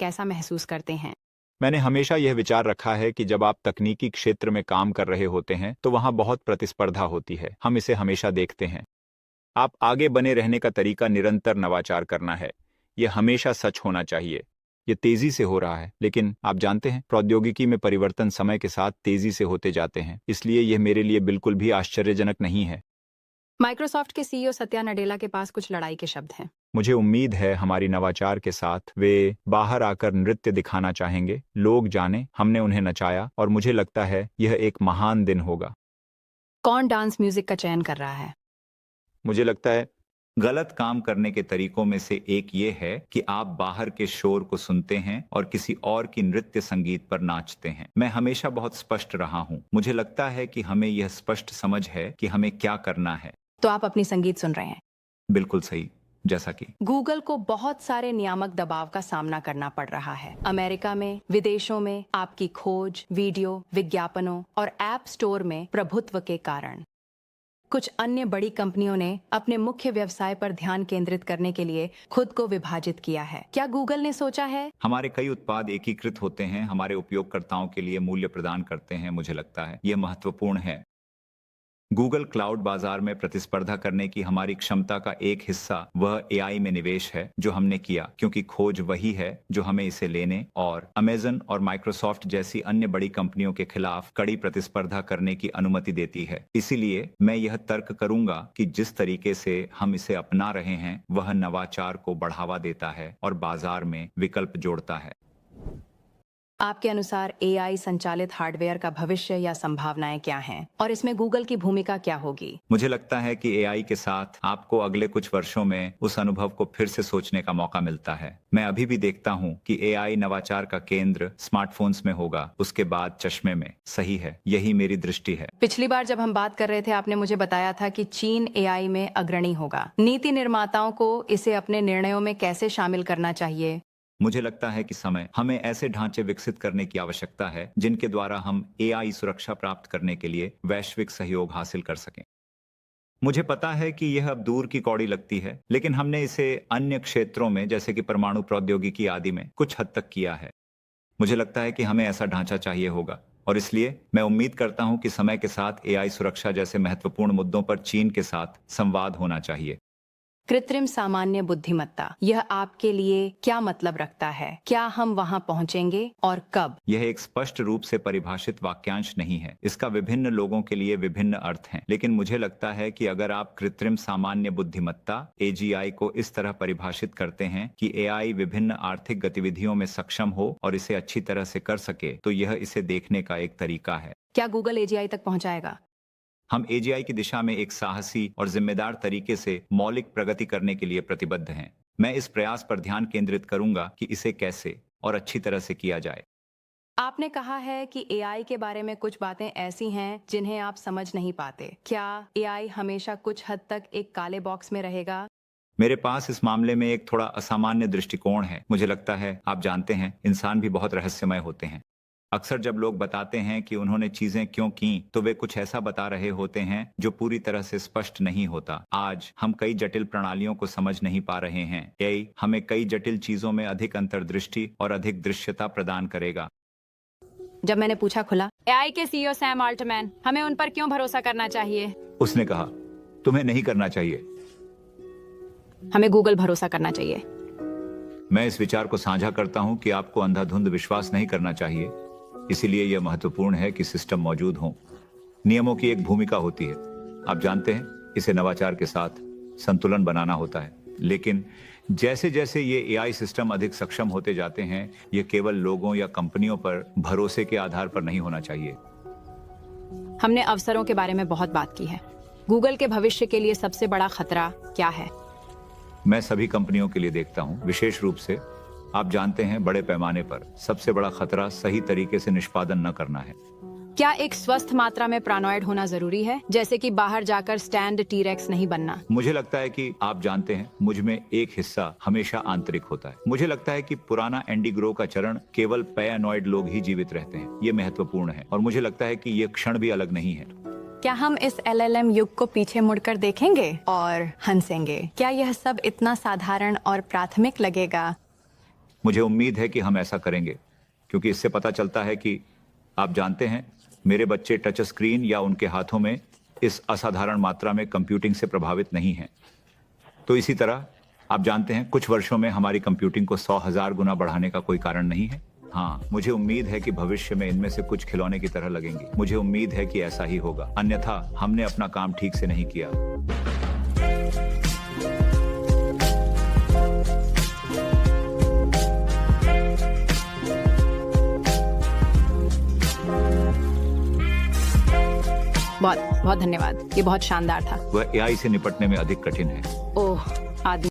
कैसा महसूस करते हैं? मैंने हमेशा यह विचार रखा है कि जब आप तकनीकी क्षेत्र में काम कर रहे होते हैं तो वहाँ बहुत प्रतिस्पर्धा होती है। हम इसे हमेशा देखते हैं। आप आगे बने रहने का तरीका निरंतर नवाचार करना है। यह हमेशा सच होना चाहिए। ये तेजी से हो रहा है, लेकिन आप जानते हैं प्रौद्योगिकी में परिवर्तन समय के साथ तेजी से होते जाते हैं, इसलिए यह मेरे लिए बिल्कुल भी आश्चर्यजनक नहीं है। माइक्रोसॉफ्ट के सीईओ सत्या नडेला के पास कुछ लड़ाई के शब्द हैं। मुझे उम्मीद है हमारी नवाचार के साथ वे बाहर आकर नृत्य दिखाना चाहेंगे। लोग जाने हमने उन्हें नचाया और मुझे लगता है यह एक महान दिन होगा। कौन डांस म्यूजिक का चयन कर रहा है? मुझे लगता है गलत काम करने के तरीकों में से एक ये है कि आप बाहर के शोर को सुनते हैं और किसी और की नृत्य संगीत पर नाचते हैं। मैं हमेशा बहुत स्पष्ट रहा हूं। मुझे लगता है कि हमें यह स्पष्ट समझ है कि हमें क्या करना है। तो आप अपनी संगीत सुन रहे हैं। बिल्कुल सही। जैसा कि गूगल को बहुत सारे नियामक दबाव का सामना करना पड़ रहा है। अमेरिका में, विदेशों में आपकी खोज, वीडियो, विज्ञापनों और ऐप स्टोर में प्रभुत्व के कारण। कुछ अन्य बड़ी कंपनियों ने अपने मुख्य व्यवसाय पर ध्यान केंद्रित करने के लिए खुद को विभाजित किया है। क्या गूगल ने सोचा है? हमारे कई उत्पाद एकीकृत होते हैं, हमारे उपयोगकर्ताओं के लिए मूल्य प्रदान करते हैं। मुझे लगता है यह महत्वपूर्ण है। गूगल क्लाउड बाजार में प्रतिस्पर्धा करने की हमारी क्षमता का एक हिस्सा वह एआई में निवेश है जो हमने किया, क्योंकि खोज वही है जो हमें इसे लेने और अमेजन और माइक्रोसॉफ्ट जैसी अन्य बड़ी कंपनियों के खिलाफ कड़ी प्रतिस्पर्धा करने की अनुमति देती है। इसीलिए मैं यह तर्क करूंगा कि जिस तरीके से हम इसे अपना रहे हैं वह नवाचार को बढ़ावा देता है और बाजार में विकल्प जोड़ता है। आपके अनुसार एआई संचालित हार्डवेयर का भविष्य या संभावनाएं क्या हैं? और इसमें गूगल की भूमिका क्या होगी? मुझे लगता है कि एआई के साथ आपको अगले कुछ वर्षों में उस अनुभव को फिर से सोचने का मौका मिलता है। मैं अभी भी देखता हूं कि एआई नवाचार का केंद्र स्मार्टफोन्स में होगा, उसके बाद चश्मे में। सही है, यही मेरी दृष्टि है। पिछली बार जब हम बात कर रहे थे आपने मुझे बताया था कि चीन एआई में अग्रणी होगा। नीति निर्माताओं को इसे अपने निर्णयों में कैसे शामिल करना चाहिए? मुझे लगता है कि हमें ऐसे ढांचे विकसित करने की आवश्यकता है जिनके द्वारा हम एआई सुरक्षा प्राप्त करने के लिए वैश्विक सहयोग हासिल कर सकें। मुझे पता है कि यह अब दूर की कौड़ी लगती है, लेकिन हमने इसे अन्य क्षेत्रों में जैसे कि परमाणु प्रौद्योगिकी आदि में कुछ हद तक किया है। मुझे लगता है कि हमें ऐसा ढांचा चाहिए होगा और इसलिए मैं उम्मीद करता हूं कि समय के साथ एआई सुरक्षा जैसे महत्वपूर्ण मुद्दों पर चीन के साथ संवाद होना चाहिए। कृत्रिम सामान्य बुद्धिमत्ता, यह आपके लिए क्या मतलब रखता है? क्या हम वहां पहुंचेंगे और कब? यह एक स्पष्ट रूप से परिभाषित वाक्यांश नहीं है। इसका विभिन्न लोगों के लिए विभिन्न अर्थ हैं, लेकिन मुझे लगता है कि अगर आप कृत्रिम सामान्य बुद्धिमत्ता एजीआई को इस तरह परिभाषित करते हैं कि एआई विभिन्न आर्थिक गतिविधियों में सक्षम हो और इसे अच्छी तरह से कर सके, तो यह इसे देखने का एक तरीका है। क्या गूगल एजीआई तक पहुंचाएगा? हम एजीआई की दिशा में एक साहसी और जिम्मेदार तरीके से मौलिक प्रगति करने के लिए प्रतिबद्ध हैं। मैं इस प्रयास पर ध्यान केंद्रित करूंगा कि इसे कैसे और अच्छी तरह से किया जाए। आपने कहा है कि एआई के बारे में कुछ बातें ऐसी हैं जिन्हें आप समझ नहीं पाते। क्या एआई हमेशा कुछ हद तक एक काले बॉक्स में रहेगा? मेरे पास इस मामले में एक थोड़ा असामान्य दृष्टिकोण है। मुझे लगता है आप जानते हैं इंसान भी बहुत रहस्यमय होते हैं। अक्सर जब लोग बताते हैं कि उन्होंने चीजें क्यों की, तो वे कुछ ऐसा बता रहे होते हैं जो पूरी तरह से स्पष्ट नहीं होता। आज हम कई जटिल प्रणालियों को समझ नहीं पा रहे हैं। एआई हमें कई जटिल चीजों में अधिक अंतर्दृष्टि और अधिक दृश्यता प्रदान करेगा। जब मैंने पूछा खुला, एआई के सीईओ सैम अल्टमैन, हमें उन पर क्यों भरोसा करना चाहिए? उसने कहा, तुम्हें नहीं करना चाहिए। हमें गूगल भरोसा करना चाहिए। मैं इस विचार को साझा करता हूं कि आपको अंधाधुंध विश्वास नहीं करना चाहिए। इसीलिए यह महत्वपूर्ण है कि सिस्टम मौजूद हो। नियमों की एक भूमिका होती है। आप जानते हैं, इसे नवाचार के साथ संतुलन बनाना होता है। लेकिन जैसे जैसे ये एआई सिस्टम अधिक सक्षम होते जाते हैं, ये केवल लोगों या कंपनियों पर भरोसे के आधार पर नहीं होना चाहिए। हमने अवसरों के बारे में बहुत बात की है। गूगल के भविष्य के लिए सबसे बड़ा खतरा क्या है? मैं सभी कंपनियों के लिए देखता हूं, विशेष रूप से आप जानते हैं बड़े पैमाने पर सबसे बड़ा खतरा सही तरीके से निष्पादन न करना है। क्या एक स्वस्थ मात्रा में पैरानॉइड होना जरूरी है, जैसे कि बाहर जाकर स्टैंड टीरेक्स नहीं बनना? मुझे लगता है कि आप जानते हैं, मुझ में एक हिस्सा हमेशा आंतरिक होता है। मुझे लगता है कि पुराना एंडी ग्रो का चरण केवल पैरानॉइड लोग ही जीवित रहते हैं। ये महत्वपूर्ण है और मुझे लगता है कि ये क्षण भी अलग नहीं है। क्या हम इस एलएलएम युग को पीछे मुड़कर देखेंगे और हंसेंगे? क्या यह सब इतना साधारण और प्राथमिक लगेगा? मुझे उम्मीद है कि हम ऐसा करेंगे, क्योंकि इससे पता चलता है कि आप जानते हैं, मेरे बच्चे टच स्क्रीन या उनके हाथों में इस असाधारण मात्रा में कंप्यूटिंग से प्रभावित नहीं हैं। तो इसी तरह आप जानते हैं, कुछ वर्षों में हमारी कंप्यूटिंग को 100,000 गुना बढ़ाने का कोई कारण नहीं है। हाँ, मुझे उम्मीद है कि भविष्य में इनमें से कुछ खिलौने की तरह लगेंगे। मुझे उम्मीद है कि ऐसा ही होगा, अन्यथा हमने अपना काम ठीक से नहीं किया। बहुत बहुत धन्यवाद, ये बहुत शानदार था। वह एआई से निपटने में अधिक कठिन है। ओह, आदमी